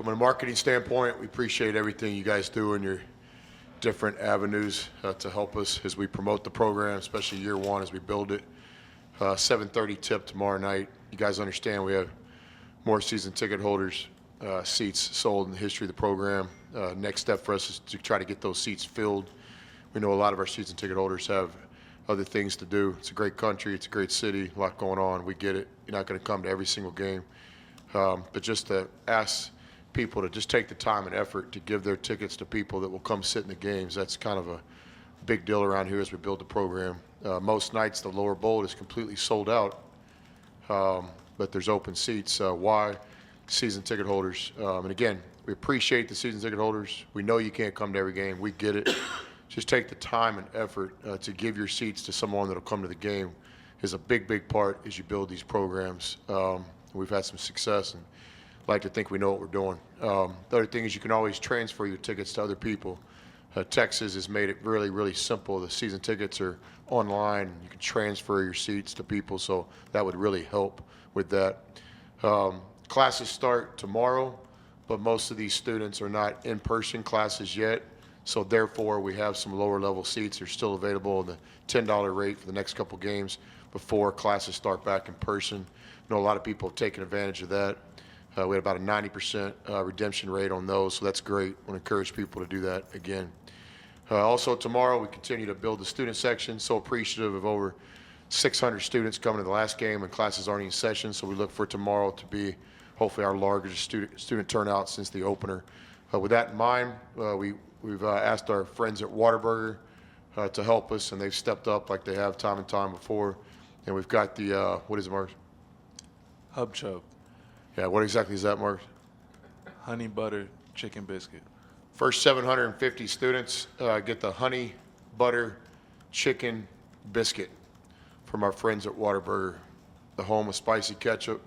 From a marketing standpoint, we appreciate everything you guys do in your different avenues to help us as we promote the program, especially year one as we build it. 7:30 tip tomorrow night. You guys understand we have more season ticket holders seats sold in the history of the program. Next step for us is to try to get those seats filled. We know a lot of our season ticket holders have other things to do. It's a great country. It's a great city. A lot going on. We get it. You're not going to come to every single game. But just to ask people to just take the time and effort to give their tickets to people that will come sit in the games. That's kind of a big deal around here as we build the program. Most nights the lower bowl is completely sold out, but there's open seats. Why? Season ticket holders. And again, we appreciate the season ticket holders. We know you can't come to every game. We get it. Just take the time and effort to give your seats to someone that will come to the game is a big, big part as you build these programs. We've had some success and like to think we know what we're doing. The other thing is you can always transfer your tickets to other people. Texas has made it really, really simple. The season tickets are online. You can transfer your seats to people, so that would really help with that. Classes start tomorrow, but most of these students are not in-person classes yet, so therefore we have some lower level seats that are still available in the $10 rate for the next couple games before classes start back in person. I know a lot of people have taken advantage of that. We had about a 90% redemption rate on those, so that's great. I want to encourage people to do that again. Also tomorrow we continue to build the student section. So appreciative of over 600 students coming to the last game and classes aren't in session, so we look for tomorrow to be hopefully our largest student turnout since the opener. With that in mind, we've asked our friends at Whataburger to help us, and they've stepped up like they have time and time before. And we've got the, what is it, Marcus? Hub Chub. Yeah, what exactly is that, Marcus? Honey butter chicken biscuit. First 750 students get the honey butter chicken biscuit from our friends at Whataburger, the home of spicy ketchup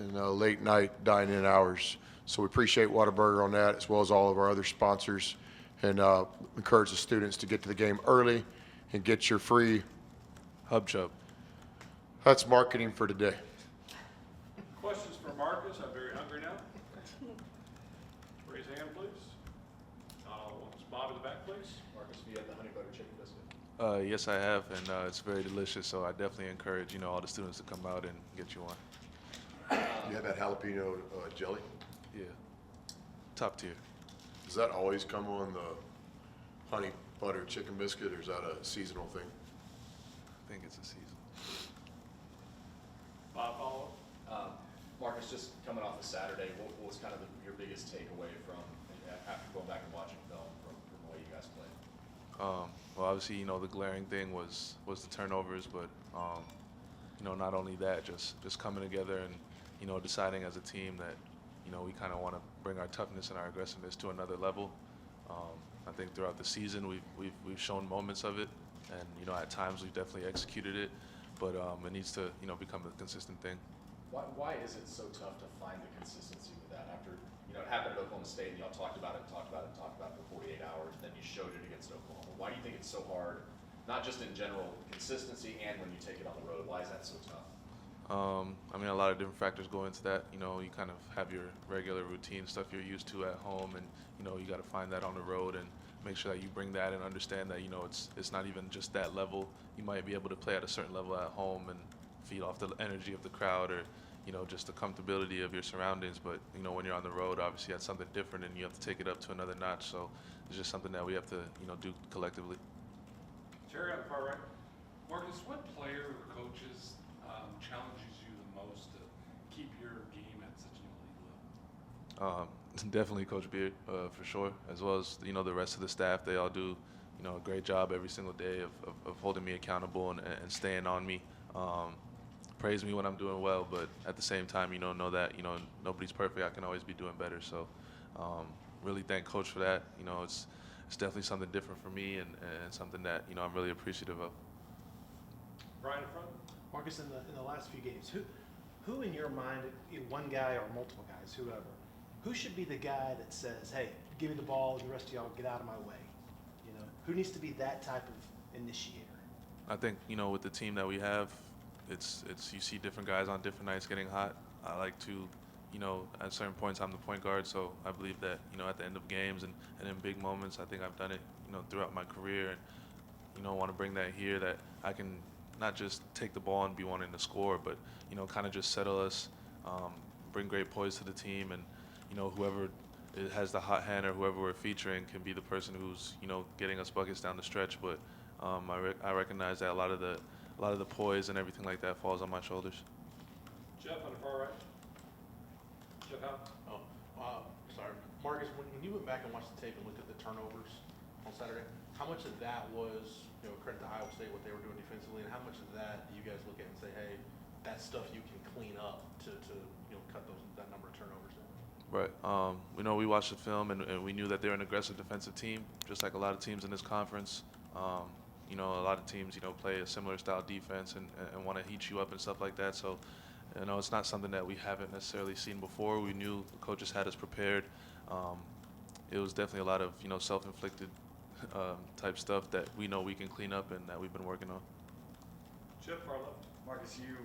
and late night dine-in hours. So we appreciate Whataburger on that, as well as all of our other sponsors, and encourage the students to get to the game early and get your free Hub Chub. That's marketing for today. Questions for Marcus? I'm very hungry now. Raise your hand, please. Not all at once. Bob in the back, please. Marcus, do you have the honey butter chicken biscuit? Yes, I have, and it's very delicious. So I definitely encourage all the students to come out and get you one. You have that jalapeno jelly? Yeah, top tier. Does that always come on the honey butter chicken biscuit, or is that a seasonal thing? I think it's a season. Bob, follow up. Marcus, just coming off of Saturday, what was kind of your biggest takeaway from after going back and watching film from the way you guys played? Well, obviously, the glaring thing was the turnovers, but not only that, just coming together and deciding as a team that we kind of want to bring our toughness and our aggressiveness to another level. I think throughout the season we've shown moments of it, and at times we've definitely executed it, but it needs to become a consistent thing. Why is it so tough to find the consistency with that? After it happened at Oklahoma State, and y'all talked about it for 48 hours, and then you showed it against Oklahoma. Why do you think it's so hard, not just in general consistency and when you take it on the road? Why is that so tough? I mean, a lot of different factors go into that. You kind of have your regular routine stuff you're used to at home, and you got to find that on the road and make sure that you bring that and understand that it's not even just that level. You might be able to play at a certain level at home and feed off the energy of the crowd, or just the comfortability of your surroundings. But when you're on the road, obviously that's something different, and you have to take it up to another notch. So it's just something that we have to do collectively. Terry on the far right. Marcus, what player or coaches challenges you the most to keep your game at such an elite level? Definitely Coach Beard, for sure, as well as the rest of the staff. They all do a great job every single day of holding me accountable and staying on me. Praise me when I'm doing well, but at the same time, know that nobody's perfect. I can always be doing better. So really thank Coach for that. It's definitely something different for me, and something that I'm really appreciative of. Brian in front. Marcus, in the last few games, who in your mind, one guy or multiple guys, whoever, who should be the guy that says, hey, give me the ball and the rest of y'all get out of my way? Who needs to be that type of initiator? I think, with the team that we have, it's you see different guys on different nights getting hot. I like to, you know, at certain points I'm the point guard, so I believe that, you know, at the end of games and in big moments, I think I've done it, you know, throughout my career, and, you know, want to bring that here, that I can not just take the ball and be wanting to score, but, you know, kind of just settle us, bring great poise to the team, and, you know, whoever has the hot hand or whoever we're featuring can be the person who's, you know, getting us buckets down the stretch. But I recognize that a lot of the poise and everything like that falls on my shoulders. Jeff on the far right. Jeff Howe. Sorry. Marcus, when you went back and watched the tape and looked at the turnovers on Saturday, how much of that was, you know, credit to Iowa State, what they were doing defensively, and how much of that do you guys look at and say, hey, that's stuff you can clean up to you know, cut that number of turnovers down? Right. We know we watched the film and we knew that they're an aggressive defensive team, just like a lot of teams in this conference. You know, a lot of teams, you know, play a similar style defense and want to heat you up and stuff like that. So, you know, it's not something that we haven't necessarily seen before. We knew the coaches had us prepared. It was definitely a lot of, you know, self-inflicted type stuff that we know we can clean up and that we've been working on. Jeff far left. Marcus, you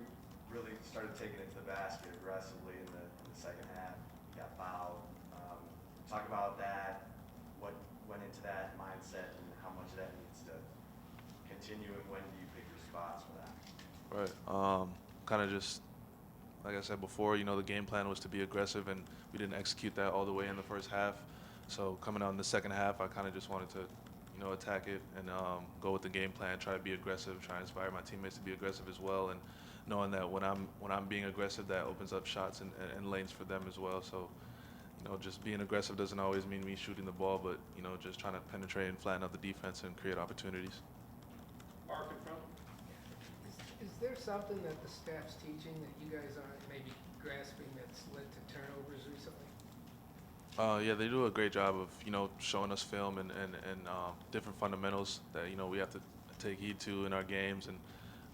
really started taking it to the basket aggressively in the second half. You got fouled. Talk about that, what went into that mindset and how much of that needs to continue, and when do you pick your spots for that? Right. Kind of just, like I said before, you know, the game plan was to be aggressive, and we didn't execute that all the way in the first half. So coming out in the second half, I kind of just wanted to, you know, attack it and go with the game plan, try to be aggressive, try to inspire my teammates to be aggressive as well, and knowing that when I'm being aggressive, that opens up shots and lanes for them as well. So, you know, just being aggressive doesn't always mean me shooting the ball, but, you know, just trying to penetrate and flatten out the defense and create opportunities. Mark in front. Is there something that the staff's teaching that you guys aren't maybe grasping that's led to turnovers recently? Yeah, they do a great job of, you know, showing us film and different fundamentals that, you know, we have to take heed to in our games. And,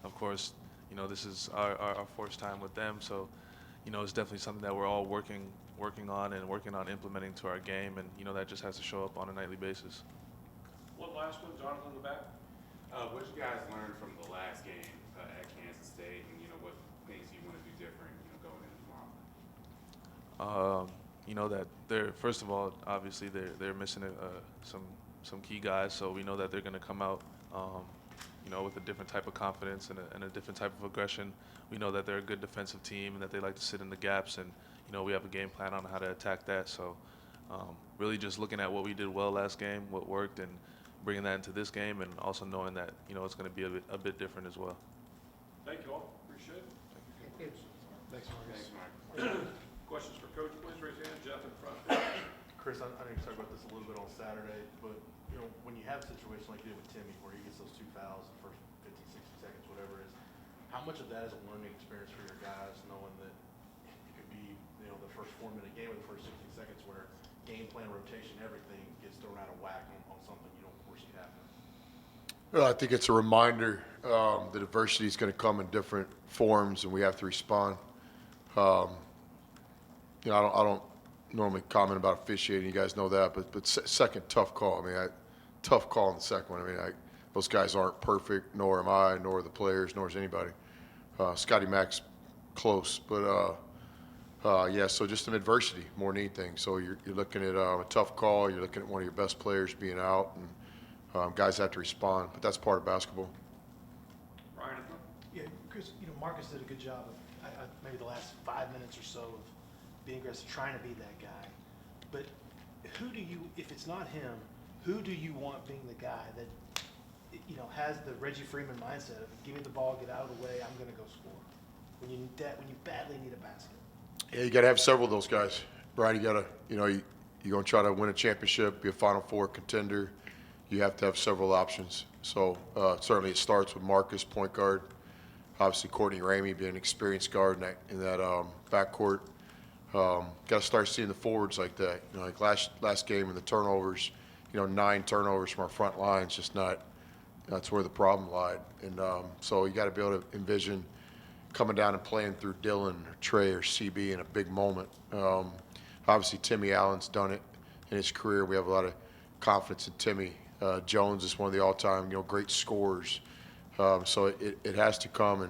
of course, you know, this is our first time with them. So, you know, it's definitely something that we're all working on and working on implementing to our game. And, you know, that just has to show up on a nightly basis. One last one, Jonathan in the back. What did you guys learn from the last game at Kansas State, and, you know, what things you want to do different, you know, going into tomorrow? You know that they're, first of all, obviously they're missing some key guys, so we know that they're going to come out, you know, with a different type of confidence and a different type of aggression. We know that they're a good defensive team and that they like to sit in the gaps, and, you know, we have a game plan on how to attack that. So really just looking at what we did well last game, what worked, and bringing that into this game, and also knowing that, you know, it's going to be a bit different as well. Thank you all. Appreciate it. Thank you. Thanks, Marcus. Thanks, Mark. Questions for Coach, please raise your hand. Jeff in front. Chris, I know you talked about this a little bit on Saturday, but, you know, when you have a situation like you did with Timmy, where he gets those 2 fouls in the first 50, 60 seconds, whatever it is, how much of that is a learning experience for your guys, knowing that it could be, you know, the first 4-minute game or the first 60 seconds where game plan, rotation, everything gets thrown out of whack on something you don't foresee happening? Well, I think it's a reminder that adversity is going to come in different forms, and we have to respond. You know, I don't normally comment about officiating. You guys know that, but second, tough call. I mean, tough call in the second one. I mean, those guys aren't perfect, nor am I, nor are the players, nor is anybody. Scotty Mack's close, but yeah. So just an adversity more than anything. So you're looking at a tough call. You're looking at one of your best players being out, and guys have to respond. But that's part of basketball. Ryan in front. Yeah, Chris, you know, Marcus did a good job of maybe the last 5 minutes or so of being aggressive, trying to be that guy. But who do you, if it's not him, who do you want being the guy that, you know, has the Reggie Freeman mindset of give me the ball, get out of the way, I'm going to go score when you badly need a basket? Yeah, you got to have several of those guys, Brian. You got to, you know, you're going to try to win a championship, be a Final Four contender. You have to have several options. So certainly it starts with Marcus, point guard. Obviously Courtney Ramey being an experienced guard in that backcourt. Got to start seeing the forwards like that. You know, like last game in the turnovers, you know, 9 turnovers from our front line. It's just not. That's where the problem lied. And so you got to be able to envision coming down and playing through Dylan or Trey or CB in a big moment. Obviously Timmy Allen's done it in his career. We have a lot of confidence in Timmy. Jones is one of the all-time, you know, great scorers. So it has to come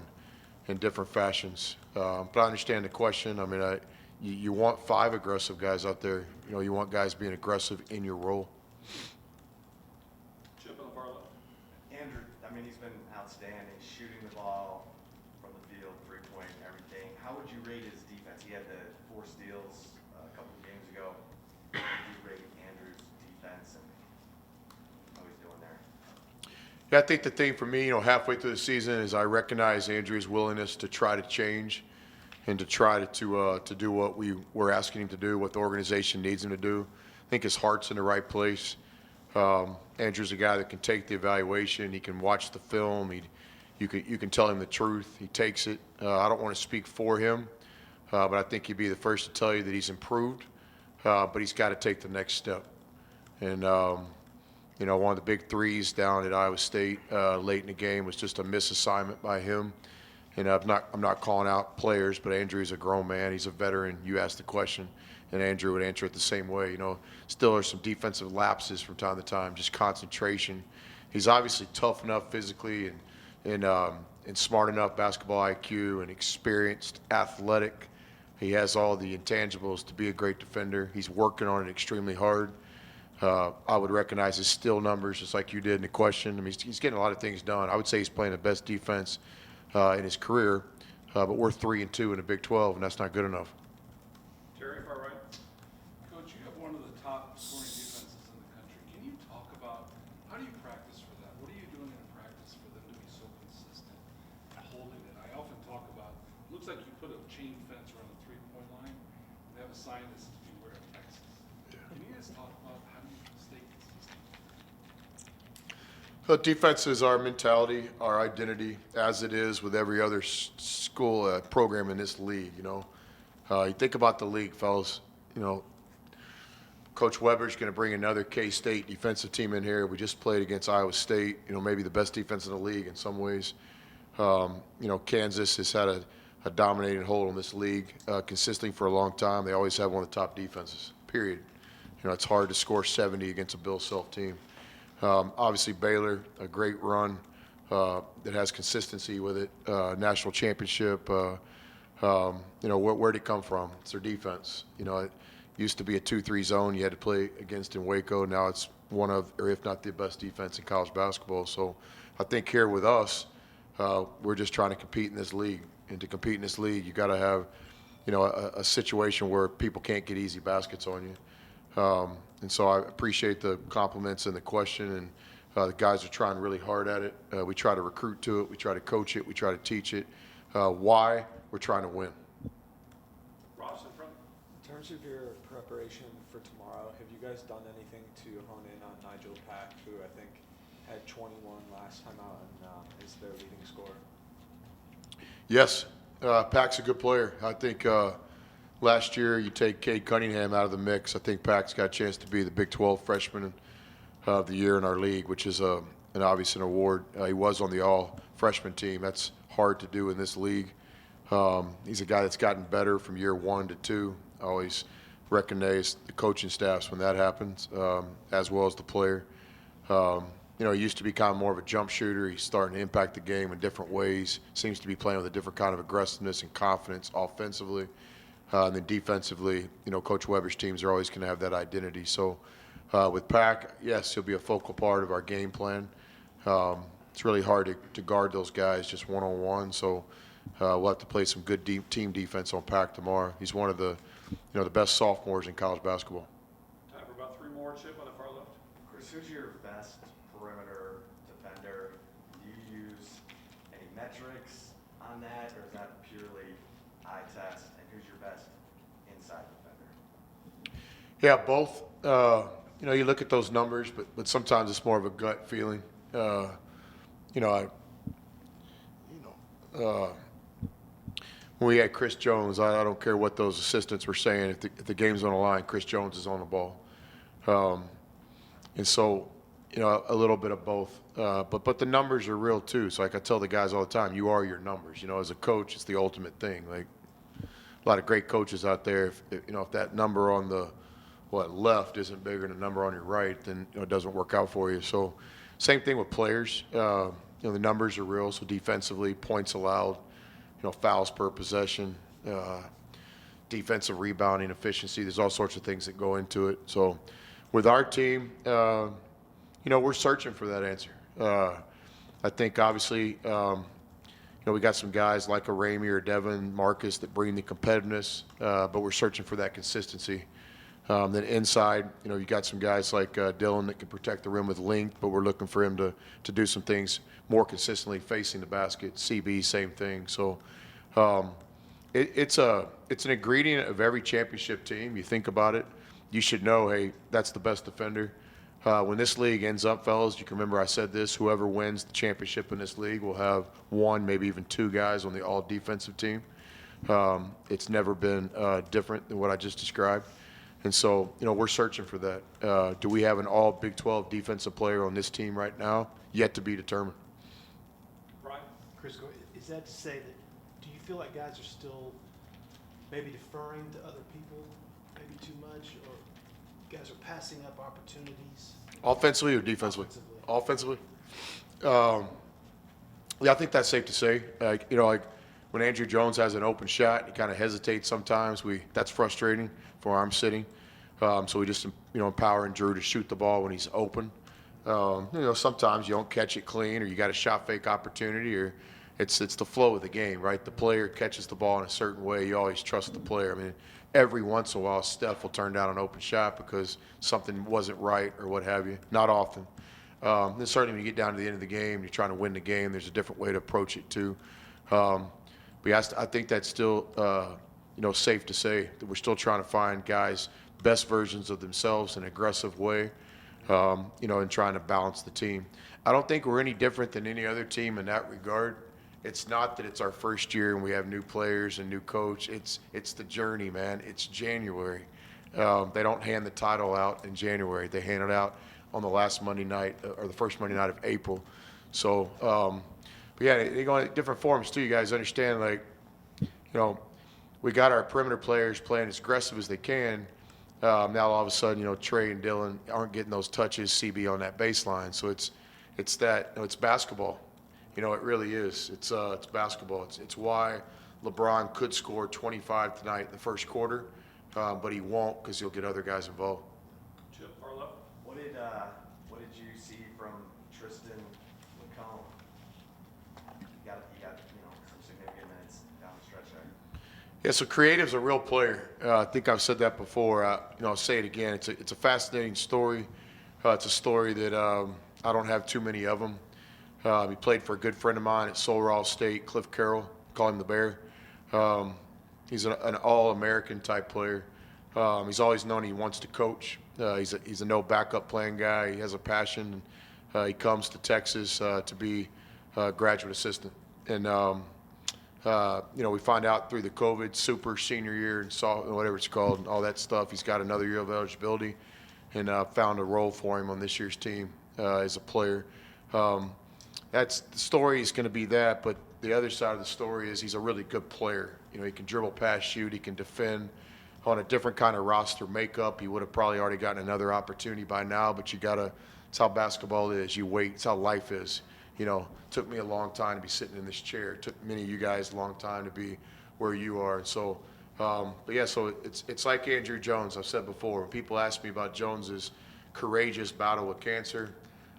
in different fashions. But I understand the question. I mean, you want 5 aggressive guys out there. You know, you want guys being aggressive in your role. Chip on the far left. Andrew, I mean, he's been outstanding, shooting the ball from the field, three-point, everything. How would you rate his defense? He had the 4 steals a couple of games ago. How would you rate Andrew's defense and how he's doing there? Yeah, I think the thing for me, you know, halfway through the season is I recognize Andrew's willingness to try to change and to try to do what we were asking him to do, what the organization needs him to do. I think his heart's in the right place. Andrew's a guy that can take the evaluation. He can watch the film. You can tell him the truth. He takes it. I don't want to speak for him, but I think he'd be the first to tell you that he's improved, but he's got to take the next step. And, you know, one of the big threes down at Iowa State late in the game was just a misassignment by him. And I'm not calling out players, but Andrew's a grown man. He's a veteran. You asked the question, and Andrew would answer it the same way. You know, still there's some defensive lapses from time to time, just concentration. He's obviously tough enough physically and smart enough basketball IQ and experienced, athletic. He has all the intangibles to be a great defender. He's working on it extremely hard. I would recognize his steal numbers just like you did in the question. I mean, he's getting a lot of things done. I would say he's playing the best defense in his career, but we're 3-2 in the Big 12, and that's not good enough. Terry, far right. Coach, you have one of the top scoring defenses in the country. Can you talk about how do you practice for that? What are you doing in practice for them to be so consistent at holding it? I often talk about, it looks like you put a chain fence around the three-point line. They have a sign that says beware of Texas. Can you guys talk about how do you stay consistent? Well, defense is our mentality, our identity, as it is with every other school program in this league. You know, you think about the league, fellas. You know, Coach Weber's going to bring another K-State defensive team in here. We just played against Iowa State. You know, maybe the best defense in the league in some ways. You know, Kansas has had a dominating hold on this league consistently for a long time. They always have one of the top defenses. Period. You know, it's hard to score 70 against a Bill Self team. Obviously, Baylor, a great run that has consistency with it. National championship. You know, where'd it come from? It's their defense. You know, it used to be a 2-3 zone you had to play against in Waco. Now it's one of, or if not the best defense in college basketball. So I think here with us, we're just trying to compete in this league. And to compete in this league, you got to have, you know, a situation where people can't get easy baskets on you. And so I appreciate the compliments and the question, and the guys are trying really hard at it. We try to recruit to it. We try to coach it. We try to teach it. Why? We're trying to win. Ross in front. In terms of your preparation for tomorrow, have you guys done anything to hone in on Nigel Pack, who I think had 21 last time out and is their leading scorer? Yes, Pack's a good player. I think last year you take Cade Cunningham out of the mix. I think Pack's got a chance to be the Big 12 freshman of the year in our league, which is an obvious award. He was on the all-freshman team. That's hard to do in this league. He's a guy that's gotten better from year 1 to 2. I always recognize the coaching staffs when that happens, as well as the player. You know, he used to be kind of more of a jump shooter. He's starting to impact the game in different ways. Seems to be playing with a different kind of aggressiveness and confidence offensively. And then defensively, you know, Coach Weber's teams are always going to have that identity. So with Pack, yes, he'll be a focal part of our game plan. It's really hard to guard those guys just one-on-one. So we'll have to play some good team defense on Pack tomorrow. He's one of the, you know, the best sophomores in college basketball. Time for about 3 more. Chip on the far left. Chris, who's your best perimeter defender? Do you use any metrics on that, or is that purely eye test? And who's your best inside defender? Yeah, both. You know, you look at those numbers, but sometimes it's more of a gut feeling. You know, when we had Chris Jones, I don't care what those assistants were saying. If the game's on the line, Chris Jones is on the ball. And so, you know, a little bit of both. But the numbers are real too. So like I tell the guys all the time, you are your numbers. You know, as a coach, it's the ultimate thing. Like a lot of great coaches out there. If that number on the left isn't bigger than the number on your right, then it doesn't work out for you. So same thing with players. The numbers are real. So defensively, points allowed, fouls per possession, defensive rebounding efficiency. There's all sorts of things that go into it. So with our team, we're searching for that answer. I think obviously, we got some guys like a Ramey or Devin, Marcus that bring the competitiveness, but we're searching for that consistency. Then inside, you got some guys like Dylan that can protect the rim with length, but we're looking for him to do some things more consistently facing the basket. CB, same thing. So it's an ingredient of every championship team. You think about it, you should know, hey, that's the best defender. When this league ends up, fellas, you can remember I said this, whoever wins the championship in this league will have one, maybe even two guys on the all-defensive team. It's never been different than what I just described. And so, we're searching for that. Do we have an all Big 12 defensive player on this team right now? Yet to be determined. Brian? Chris, is that to say that, do you feel like guys are still maybe deferring to other people maybe too much, or guys are passing up opportunities? Offensively or defensively? Offensively. Yeah, I think that's safe to say. Like when Andrew Jones has an open shot, he kind of hesitates sometimes. That's frustrating for where I'm sitting. So we just empowering Drew to shoot the ball when he's open. Sometimes you don't catch it clean, or you got a shot fake opportunity, or it's the flow of the game, right? The player catches the ball in a certain way. You always trust the player. I mean, every once in a while, Steph will turn down an open shot because something wasn't right or what have you. Not often. Then certainly when you get down to the end of the game, you're trying to win the game. There's a different way to approach it too. But yeah, I think that's still safe to say that we're still trying to find guys best versions of themselves in an aggressive way, and trying to balance the team. I don't think we're any different than any other team in that regard. It's not that it's our first year and we have new players and new coach. It's the journey, man. It's January. They don't hand the title out in January. They hand it out on the last Monday night or the first Monday night of April. So, but yeah, they go in different forms too. You guys understand, we got our perimeter players playing as aggressive as they can. Now all of a sudden, Trey and Dylan aren't getting those touches, CB on that baseline. So it's basketball. It really is. It's basketball. It's why LeBron could score 25 tonight in the first quarter, but he won't because he'll get other guys involved. Chip Harlow? What did you see from Tristan McComb? He got some significant minutes down the stretch there. Yeah, so Creative's a real player. I think I've said that before. I'll say it again. It's a fascinating story. It's a story that I don't have too many of them. He played for a good friend of mine at Sul State, Cliff Carroll. Call him the Bear. He's an all-American type player. He's always known he wants to coach. He's a no backup playing guy. He has a passion. He comes to Texas to be a graduate assistant. And we find out through the COVID super senior year and whatever it's called and all that stuff. He's got another year of eligibility, and found a role for him on this year's team as a player. That's the story is going to be that, but the other side of the story is he's a really good player. He can dribble, pass, shoot. He can defend. On a different kind of roster makeup, he would have probably already gotten another opportunity by now, but it's how basketball is. You wait. It's how life is. Took me a long time to be sitting in this chair. It took many of you guys a long time to be where you are. And so, but yeah, so it's like Andrew Jones. I've said before, when people ask me about Jones's courageous battle with cancer,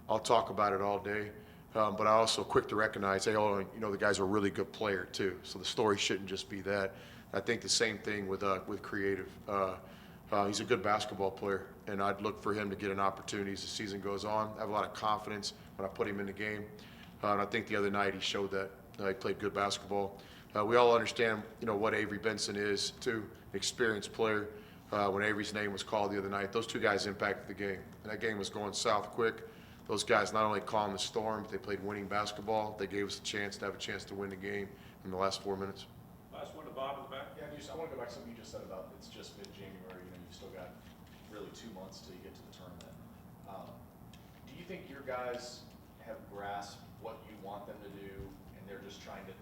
I'll talk about it all day. But I also quick to recognize, hey, the guy's a really good player too. So the story shouldn't just be that. I think the same thing with Creative. He's a good basketball player, and I'd look for him to get an opportunity as the season goes on. I have a lot of confidence when I put him in the game. And I think the other night he showed that. He played good basketball. We all understand, what Avery Benson is too, an experienced player. When Avery's name was called the other night, those two guys impacted the game. And that game was going south quick. Those guys not only calmed the storm, but they played winning basketball. They gave us a chance to win the game in the last 4 minutes. Last one to Bob in the back. Yeah, I want to go back to something you just said about it's just mid-January. You've still got really 2 months till you get to the tournament. Do you think your guys have grasped what you want them to do, and they're just trying to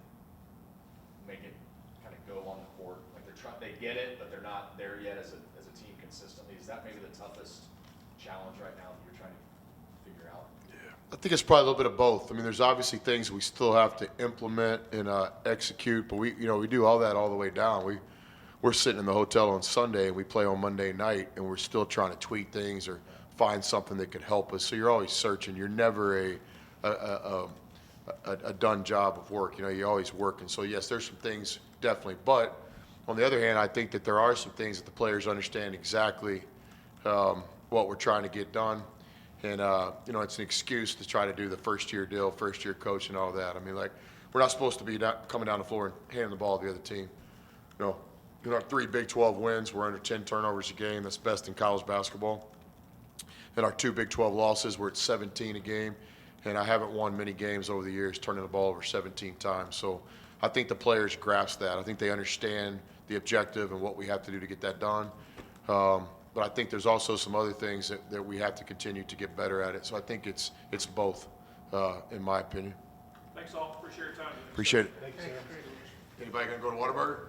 make it kind of go on the court? Like they get it, but they're not there yet as a team consistently. Is that maybe the toughest challenge right now that you're trying to figure out? I think it's probably a little bit of both. I mean, there's obviously things we still have to implement and execute, but we do all that all the way down. we're sitting in the hotel on Sunday and we play on Monday night and we're still trying to tweak things or find something that could help us. So you're always searching. You're never a done job of work. You know, you're always working. So yes, there's some things definitely. But on the other hand, I think that there are some things that the players understand exactly what we're trying to get done. And, you know, it's an excuse to try to do the first-year deal, first-year coach and all that. I mean, like, we're not supposed to be coming down the floor and handing the ball to the other team. You know, our 3 Big 12 wins, we're under 10 turnovers a game. That's best in college basketball. And our 2 Big 12 losses, we're at 17 a game. And I haven't won many games over the years turning the ball over 17 times. So I think the players grasp that. I think they understand the objective and what we have to do to get that done. But I think there's also some other things that we have to continue to get better at it. So I think it's both, in my opinion. Thanks all, appreciate your time. Appreciate it. Thank you, sir. Anybody gonna go to Whataburger?